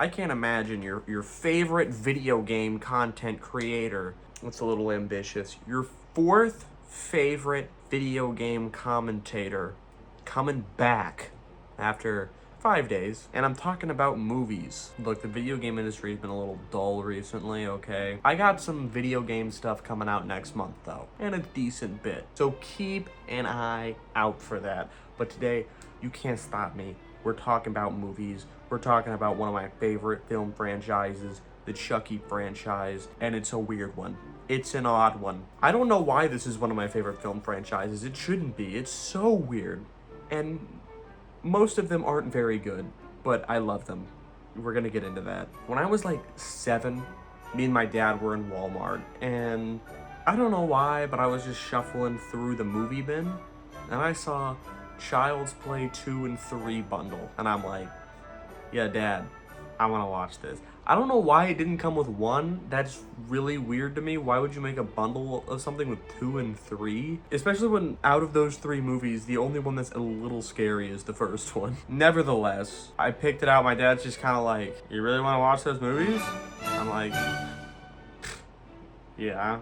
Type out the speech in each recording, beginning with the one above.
I can't imagine your favorite video game content creator. It's a little ambitious. Your fourth favorite video game commentator coming back after 5 days, and I'm talking about movies. Look, the video game industry has been a little dull recently, okay? I got some video game stuff coming out next month, though, and a decent bit. So keep an eye out for that. But today, you can't stop me. We're talking about movies. We're talking about one of my favorite film franchises, the Chucky franchise, and it's a weird one. It's an odd one. I don't know why this is one of my favorite film franchises. It shouldn't be. It's so weird. And most of them aren't very good, but I love them. We're gonna get into that. When I was like 7, me and my dad were in Walmart, and I don't know why, but I was just shuffling through the movie bin, and I saw Child's Play 2 and 3 bundle, and I'm like, yeah, Dad, I wanna watch this. I don't know why it didn't come with 1. That's really weird to me. Why would you make a bundle of something with 2 and 3? Especially when out of those 3 movies, the only one that's a little scary is the first one. Nevertheless, I picked it out. My dad's just kind of like, you really want to watch those movies? I'm like, yeah,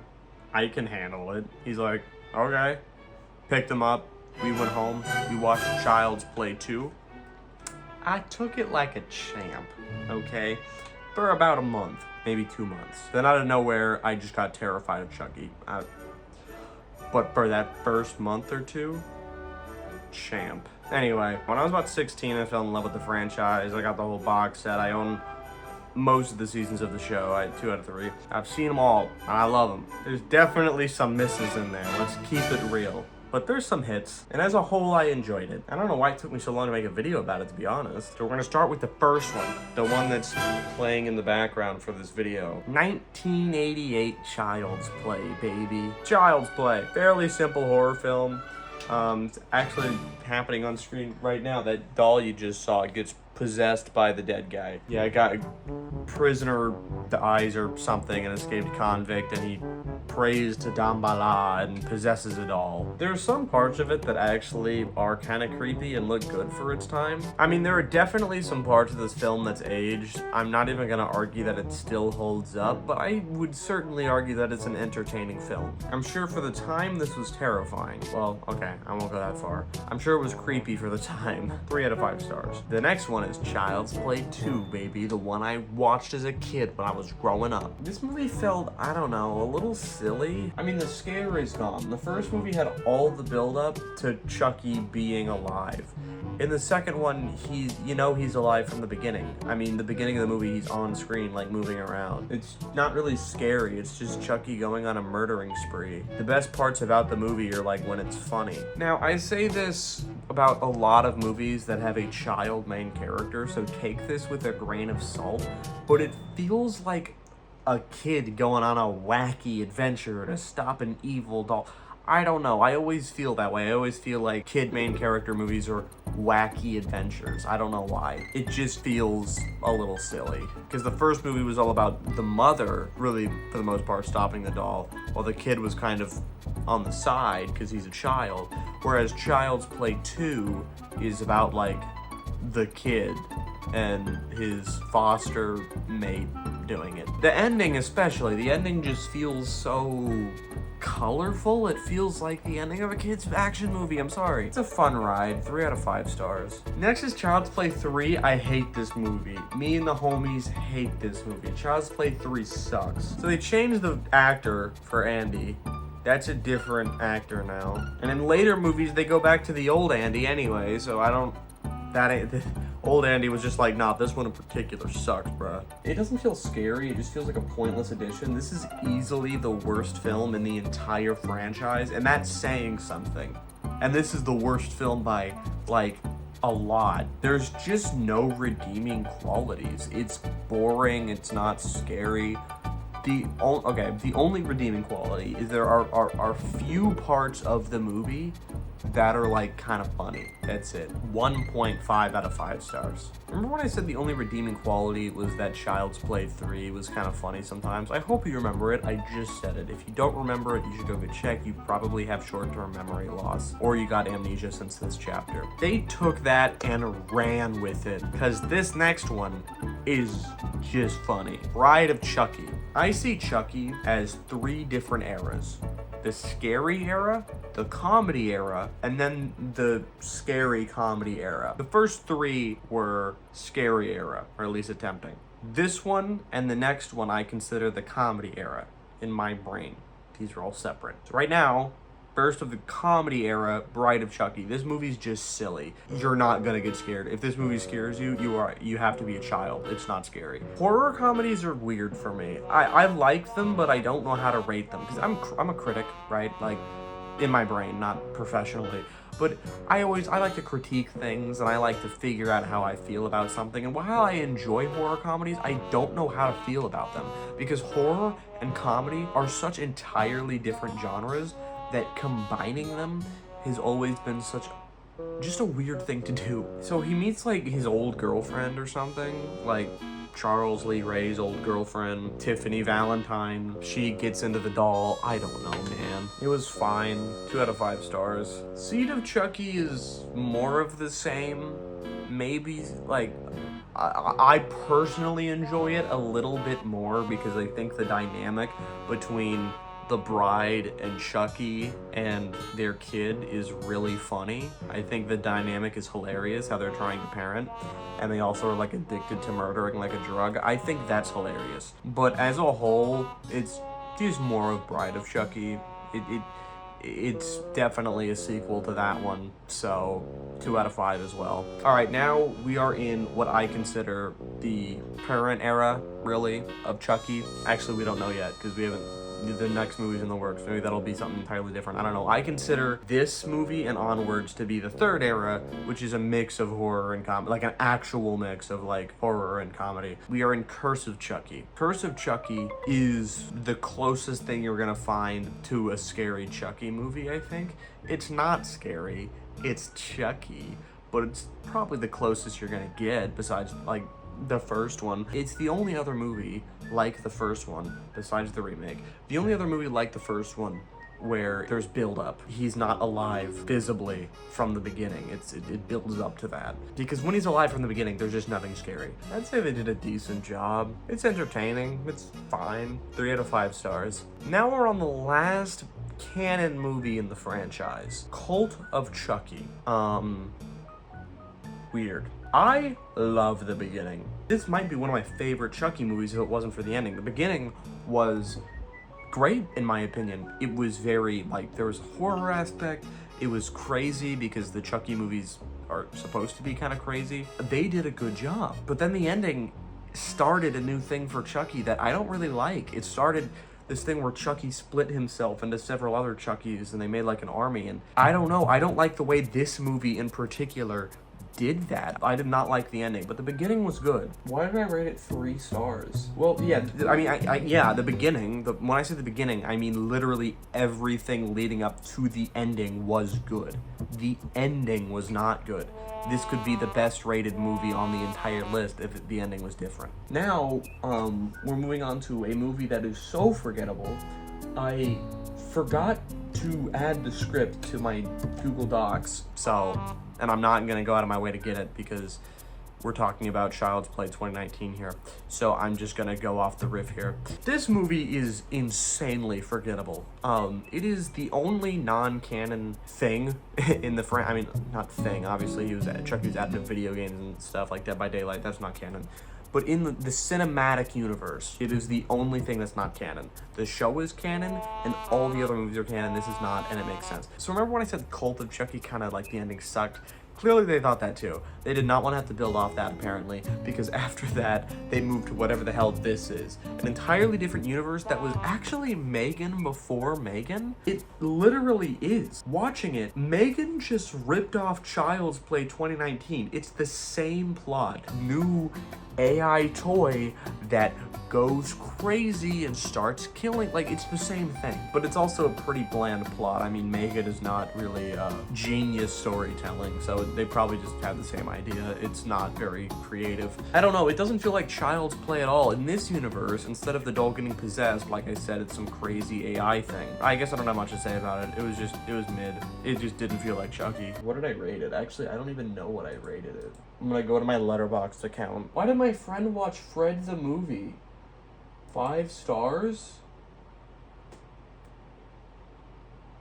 I can handle it. He's like, okay. Picked them up. We went home. We watched Child's Play 2. I took it like a champ, okay? For about a month, maybe 2 months. Then out of nowhere, I just got terrified of Chucky. But for that first month or two, champ. Anyway, when I was about 16, I fell in love with the franchise. I got the whole box set. I own most of the seasons of the show. I had 2 out of 3. I've seen them all, and I love them. There's definitely some misses in there. Let's keep it real. But there's some hits, and as a whole, I enjoyed it. I don't know why it took me so long to make a video about it, to be honest. So we're gonna start with the first one, the one that's playing in the background for this video. 1988 Child's Play, baby. Child's Play, fairly simple horror film. It's actually happening on screen right now. That doll you just saw gets possessed by the dead guy. Yeah, I got a prisoner dies or something, an escaped convict, and he prays to Damballa and possesses a doll. There are some parts of it that actually are kind of creepy and look good for its time. I mean, there are definitely some parts of this film that's aged. I'm not even gonna argue that it still holds up, but I would certainly argue that it's an entertaining film. I'm sure for the time this was terrifying. Well, okay, I won't go that far. I'm sure it was creepy for the time. 3 out of 5 stars. The next one is Child's Play 2, baby. The one I watched as a kid when I was growing up. This movie felt, I don't know, a little silly. I mean, the scare is gone. The first movie had all the build-up to Chucky being alive. In the second one, he's alive from the beginning. I mean, the beginning of the movie, he's on screen, like, moving around. It's not really scary. It's just Chucky going on a murdering spree. The best parts about the movie are, like, when it's funny. Now, I say this about a lot of movies that have a child main character, so take this with a grain of salt, but it feels like a kid going on a wacky adventure to stop an evil doll. I don't know. I always feel that way. I always feel like kid main character movies are wacky adventures. I don't know why. It just feels a little silly. Because the first movie was all about the mother, really, for the most part, stopping the doll, while the kid was kind of on the side because he's a child. Whereas Child's Play 2 is about, like, the kid and his foster mate doing it. The ending especially, the ending just feels so colorful. It feels like the ending of a kid's action movie. I'm sorry. It's a fun ride. 3 out of 5 stars. Next is Child's Play 3. I hate this movie. Me and the homies hate this movie. Child's Play 3 sucks. So they changed the actor for Andy. That's a different actor now. And in later movies, they go back to the old Andy anyway, so old Andy was just like, nah, this one in particular sucks, bruh. It doesn't feel scary, it just feels like a pointless addition. This is easily the worst film in the entire franchise, and that's saying something. And this is the worst film by, like, a lot. There's just no redeeming qualities. It's boring, it's not scary. The only redeeming quality is there are few parts of the movie that are like kind of funny. That's it. 1.5 out of 5 stars. Remember when I said the only redeeming quality was that Child's Play 3 was kind of funny sometimes? I hope you remember it. I just said it. If you don't remember it, you should go get checked. You probably have short-term memory loss, or you got amnesia since this chapter. They took that and ran with it, because this next one is just funny. Bride of Chucky. I see Chucky as 3 different eras. The scary era, the comedy era, and then the scary comedy era. The first 3 were scary era, or at least attempting. This one and the next one I consider the comedy era in my brain. These are all separate. So right now, first of the comedy era, Bride of Chucky. This movie's just silly. You're not gonna get scared. If this movie scares you, you have to be a child. It's not scary. Horror comedies are weird for me. I like them, but I don't know how to rate them, because I'm a critic, right? Like, in my brain, not professionally. But I like to critique things, and I like to figure out how I feel about something. And while I enjoy horror comedies, I don't know how to feel about them, because horror and comedy are such entirely different genres that combining them has always been such just a weird thing to do. So he meets like his old girlfriend or something, like Charles Lee Ray's old girlfriend, Tiffany Valentine. She gets into the doll. I don't know, man. It was fine. 2 out of 5 stars. Seed of Chucky is more of the same. Maybe, like, I personally enjoy it a little bit more, because I think the dynamic between the bride and Chucky and their kid is really funny. I think the dynamic is hilarious, how they're trying to parent, and they also are like addicted to murdering like a drug. I think that's hilarious. But as a whole, it's just more of Bride of Chucky. It's definitely a sequel to that one, so 2 out of 5 as well. All right, now we are in what I consider the current era, really, of Chucky. Actually, we don't know yet, because we haven't, the next movie's in the works. Maybe that'll be something entirely different. I don't know. I consider this movie and onwards to be the 3rd era, which is a mix of horror and comedy, like an actual mix of like horror and comedy. We are in Curse of Chucky. Curse of Chucky is the closest thing you're gonna find to a scary Chucky movie, I think. It's not scary, it's Chucky, but it's probably the closest you're gonna get besides like the first one. It's the only other movie like the first one, besides the remake. The only other movie like the first one where there's build-up. He's not alive visibly from the beginning. It builds up to that. Because when he's alive from the beginning, there's just nothing scary. I'd say they did a decent job. It's entertaining. It's fine. 3 out of 5 stars. Now we're on the last canon movie in the franchise, Cult of Chucky. Weird. I love the beginning. This might be one of my favorite Chucky movies if it wasn't for the ending. The beginning was great, in my opinion. It was very, like, there was a horror aspect. It was crazy because the Chucky movies are supposed to be kind of crazy. They did a good job. But then the ending started a new thing for Chucky that I don't really like. It started this thing where Chucky split himself into several other Chuckies and they made like an army. And I don't know. I don't like the way this movie in particular did that. I did not like the ending, but the beginning was good. Why did I rate it 3 stars? Well, yeah, I mean, yeah, the beginning, when I say the beginning, I mean literally everything leading up to the ending was good. The ending was not good. This could be the best rated movie on the entire list if the ending was different. Now, we're moving on to a movie that is so forgettable. I forgot to add the script to my Google Docs, and I'm not gonna go out of my way to get it because we're talking about Child's Play 2019 here, so I'm just gonna go off the riff here. This movie is insanely forgettable. It is the only non-canon thing in the I mean, not thing, obviously Chucky was added to video games and stuff like Dead by Daylight, that's not canon. But in the cinematic universe, it is the only thing that's not canon. The show is canon, and all the other movies are canon. This is not, and it makes sense. So remember when I said Cult of Chucky kind of like the ending sucked? Clearly they thought that too. They did not want to have to build off that apparently, because after that, they moved to whatever the hell this is. An entirely different universe that was actually Megan before Megan. It literally is. Watching it, Megan just ripped off Child's Play 2019. It's the same plot. New AI toy that goes crazy and starts killing. Like, it's the same thing, but it's also a pretty bland plot. I mean, Megan is not really genius storytelling, so they probably just had the same idea. It's not very creative. I don't know, it doesn't feel like Child's Play at all. In this universe, instead of the doll getting possessed, like I said, it's some crazy AI thing. I guess I don't have much to say about it. It was mid. It just didn't feel like Chucky. What did I rate it? Actually, I don't even know what I rated it. I'm gonna go to my Letterboxd account. Why did my friend watch Fred the movie? 5 stars?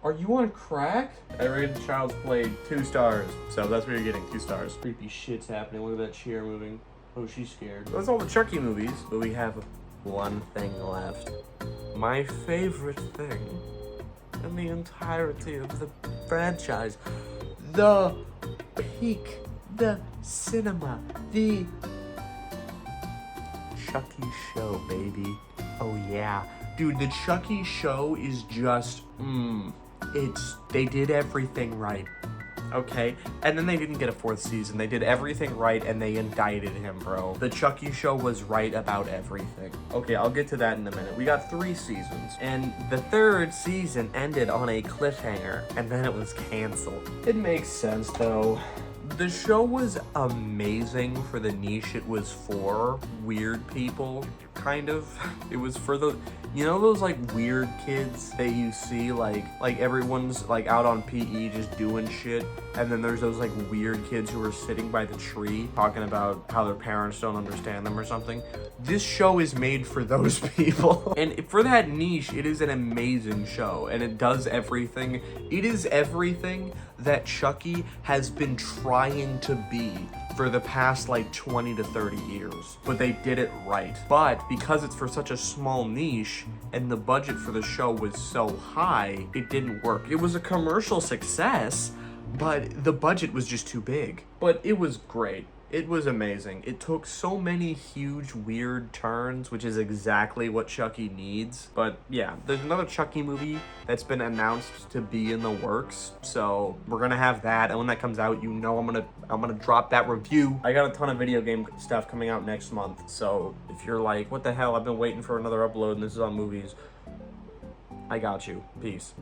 Are you on crack? I rated Child's Play 2 stars. So that's what you're getting, 2 stars. Creepy shit's happening. Look at that chair moving. Oh, she's scared. That's all the Chucky movies. But we have one thing left. My favorite thing in the entirety of the franchise. The peak. The cinema. The Chucky show, baby. Oh yeah. Dude, the Chucky show is just, they did everything right. Okay? And then they didn't get a 4th season. They did everything right and they indicted him, bro. The Chucky show was right about everything. Okay, I'll get to that in a minute. We got 3 seasons. And the 3rd season ended on a cliffhanger. And then it was canceled. It makes sense, though. The show was amazing for the niche it was for. Weird people, kind of. It was for the, you know those like weird kids that you see like everyone's like out on PE just doing shit, and then there's those like weird kids who are sitting by the tree talking about how their parents don't understand them or something. This show is made for those people. And for that niche, it is an amazing show, and it does everything. It is everything that Chucky has been trying to be for the past like 20 to 30 years, but they did it right. But because it's for such a small niche and the budget for the show was so high, it didn't work. It was a commercial success, but the budget was just too big. But it was great. It was amazing. It took so many huge, weird turns, which is exactly what Chucky needs. But yeah, there's another Chucky movie that's been announced to be in the works. So we're gonna have that, and when that comes out, you know I'm gonna drop that review. I got a ton of video game stuff coming out next month. So if you're like, what the hell, I've been waiting for another upload and this is on movies, I got you. Peace.